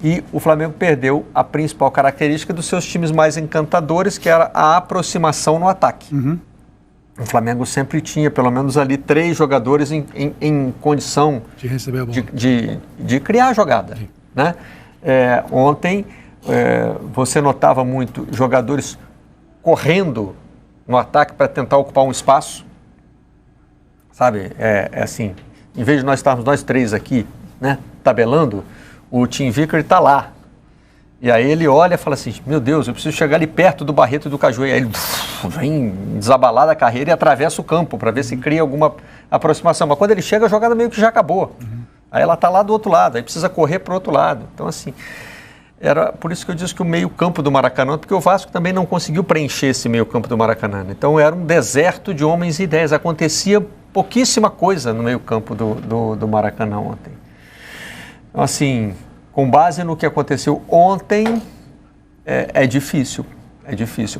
E o Flamengo perdeu a principal característica dos seus times mais encantadores, que era a aproximação no ataque. O Flamengo sempre tinha, pelo menos ali, 3 jogadores em condição de receber a bola, de criar a jogada. Né? Ontem, você notava muito jogadores correndo no ataque para tentar ocupar um espaço. Sabe? Assim, em vez de nós estarmos nós 3 aqui, né, tabelando, o Tim Vicker está lá. E aí ele olha e fala assim, meu Deus, eu preciso chegar ali perto do Barreto e do Caju. E aí ele vem desabalar da carreira e atravessa o campo para ver se cria alguma aproximação. Mas quando ele chega, a jogada meio que já acabou. Aí ela está lá do outro lado, aí precisa correr para o outro lado. Então, assim, era por isso que eu disse que o meio-campo do Maracanã, porque o Vasco também não conseguiu preencher esse meio-campo do Maracanã. Então, era um deserto de homens e ideias. Acontecia pouquíssima coisa no meio-campo do Maracanã ontem. Então, assim, com base no que aconteceu ontem, é difícil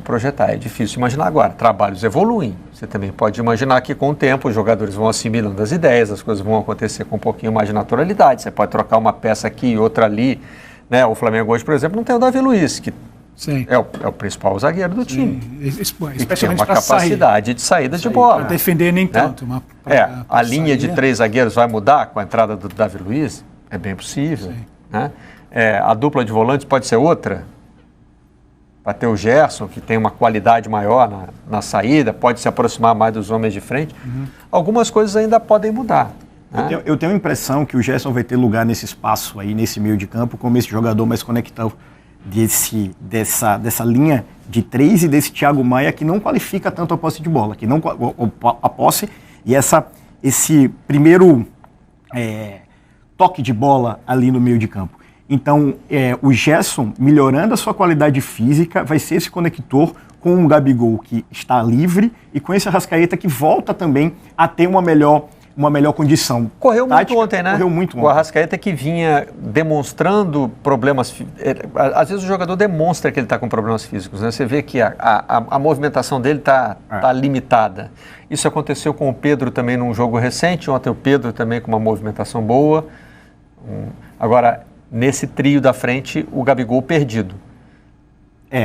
projetar, é difícil imaginar agora. Trabalhos evoluem, você também pode imaginar que com o tempo os jogadores vão assimilando as ideias, as coisas vão acontecer com um pouquinho mais de naturalidade, você pode trocar uma peça aqui e outra ali, né? O Flamengo hoje, por exemplo, não tem o Davi Luiz, que é o principal zagueiro do time. Especialmente tem uma capacidade de saída de bola. Para defender nem tanto. Né? A linha de 3 zagueiros vai mudar com a entrada do Davi Luiz? É bem possível. Né? A dupla de volantes pode ser outra? Para ter o Gerson, que tem uma qualidade maior na saída, pode se aproximar mais dos homens de frente. Algumas coisas ainda podem mudar. Né? Eu tenho a impressão que o Gerson vai ter lugar nesse espaço aí, nesse meio de campo, como esse jogador mais conectado dessa linha de 3 e desse Thiago Maia, que não qualifica tanto a posse de bola, que não a posse e esse primeiro toque de bola ali no meio de campo. Então, o Gerson, melhorando a sua qualidade física, vai ser esse conector com o Gabigol, que está livre, e com esse Arrascaeta, que volta também a ter uma melhor condição. Correu muito ontem, né? Correu muito ontem. O Arrascaeta que vinha demonstrando problemas... Às vezes o jogador demonstra que ele está com problemas físicos, né? Você vê que a movimentação dele está limitada. Isso aconteceu com o Pedro também num jogo recente. Ontem o Pedro também com uma movimentação boa. Agora, nesse trio da frente, o Gabigol perdido.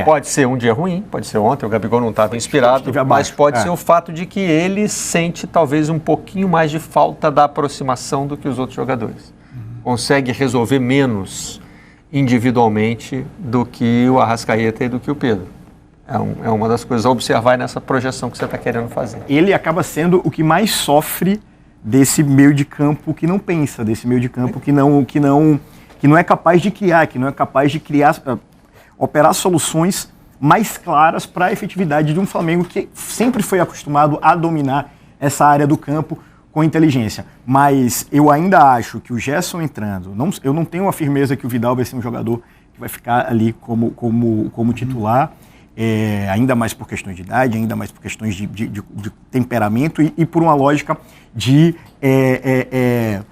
Pode ser um dia ruim, pode ser ontem, o Gabigol não estava inspirado, mas pode ser o fato de que ele sente talvez um pouquinho mais de falta da aproximação do que os outros jogadores. Consegue resolver menos individualmente do que o Arrascaeta e do que o Pedro. É uma das coisas a observar nessa projeção que você está querendo fazer. Ele acaba sendo o que mais sofre desse meio de campo que não pensa, desse meio de campo que não é capaz de criar, que não é capaz de operar soluções mais claras para a efetividade de um Flamengo que sempre foi acostumado a dominar essa área do campo com inteligência. Mas eu ainda acho que o Gerson entrando, eu não tenho a firmeza que o Vidal vai ser um jogador que vai ficar ali como titular, ainda mais por questões de idade, ainda mais por questões de temperamento e por uma lógica de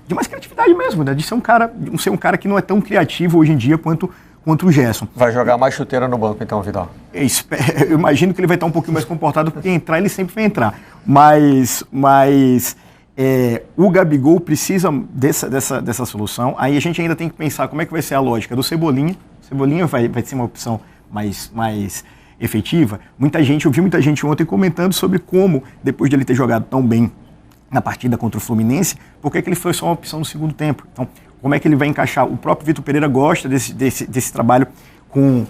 mais criatividade mesmo, né? De ser um cara que não é tão criativo hoje em dia quanto o Gerson. Vai jogar mais chuteira no banco então, Vidal? Eu imagino que ele vai estar um pouquinho mais comportado, porque entrar ele sempre vai entrar. Mas o Gabigol precisa dessa solução. Aí a gente ainda tem que pensar como é que vai ser a lógica do Cebolinha. Cebolinha vai ser uma opção mais efetiva. Eu vi muita gente ontem comentando sobre como, depois de ele ter jogado tão bem na partida contra o Fluminense, por que ele foi só uma opção no segundo tempo. Então, como é que ele vai encaixar? O próprio Vitor Pereira gosta desse trabalho com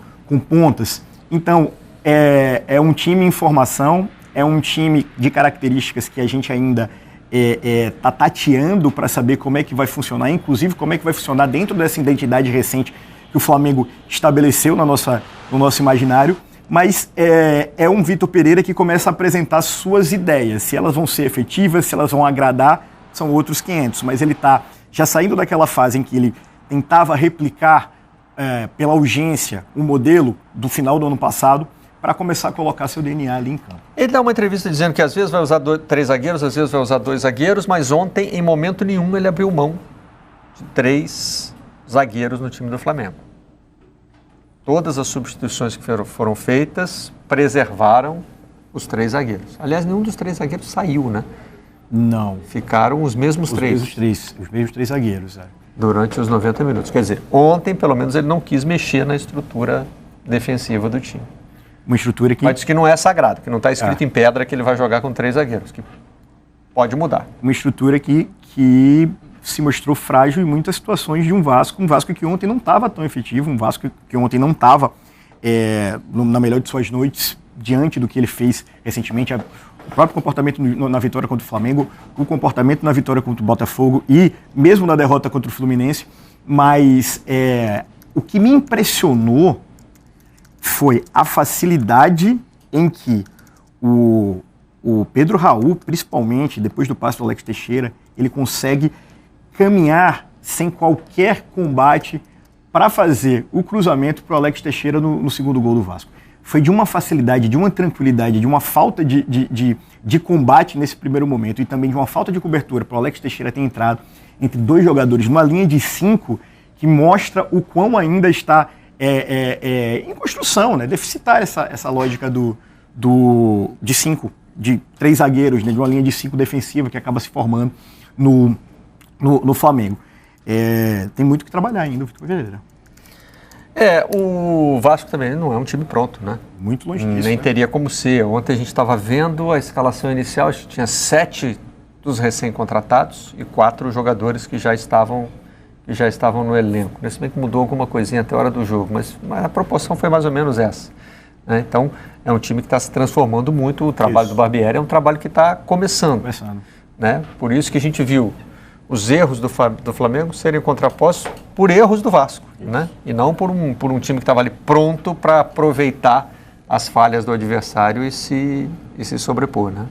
pontas. Então, é um time em formação, é um time de características que a gente ainda está tateando para saber como é que vai funcionar, inclusive como é que vai funcionar dentro dessa identidade recente que o Flamengo estabeleceu no nosso imaginário. Mas é um Vitor Pereira que começa a apresentar suas ideias. Se elas vão ser efetivas, se elas vão agradar, são outros 500. Mas ele está já saindo daquela fase em que ele tentava replicar pela urgência o modelo do final do ano passado para começar a colocar seu DNA ali em campo. Ele dá uma entrevista dizendo que às vezes vai usar 3 zagueiros, às vezes vai usar 2 zagueiros, mas ontem, em momento nenhum, ele abriu mão de 3 zagueiros no time do Flamengo. Todas as substituições que foram feitas preservaram os 3 zagueiros. Aliás, nenhum dos 3 zagueiros saiu, né? Não. Ficaram os mesmos 3. Os mesmos três zagueiros. Durante os 90 minutos. Quer dizer, ontem, pelo menos, ele não quis mexer na estrutura defensiva do time. Uma estrutura que... Mas diz que não é sagrado, que não está escrito em pedra que ele vai jogar com 3 zagueiros, que pode mudar. Uma estrutura que se mostrou frágil em muitas situações de um Vasco que ontem não estava tão efetivo, um Vasco que ontem não estava na melhor de suas noites, diante do que ele fez recentemente, o próprio comportamento na vitória contra o Flamengo, o comportamento na vitória contra o Botafogo e mesmo na derrota contra o Fluminense. Mas o que me impressionou foi a facilidade em que o Pedro Raul, principalmente depois do passe do Alex Teixeira, ele consegue caminhar sem qualquer combate para fazer o cruzamento para o Alex Teixeira no segundo gol do Vasco. Foi de uma facilidade, de uma tranquilidade, de uma falta de combate nesse primeiro momento e também de uma falta de cobertura para o Alex Teixeira ter entrado entre 2 jogadores numa linha de 5 que mostra o quão ainda está em construção, né? Deficitar essa lógica de 5, de 3 zagueiros, né? De uma linha de 5 defensiva que acaba se formando no Flamengo. Tem muito que trabalhar ainda, Vitor Pereira. O Vasco também não é um time pronto, né? Muito longe disso. Nem teria como ser. Ontem a gente estava vendo a escalação inicial, acho que tinha 7 dos recém-contratados e 4 jogadores que já estavam no elenco. Nesse momento mudou alguma coisinha até a hora do jogo, mas a proporção foi mais ou menos essa. Né? Então, é um time que está se transformando muito. O trabalho do Barbieri é um trabalho que está começando. Né? Por isso que a gente viu os erros do Flamengo serem contrapostos por erros do Vasco, né? E não por um time que estava ali pronto para aproveitar as falhas do adversário e se sobrepor, né?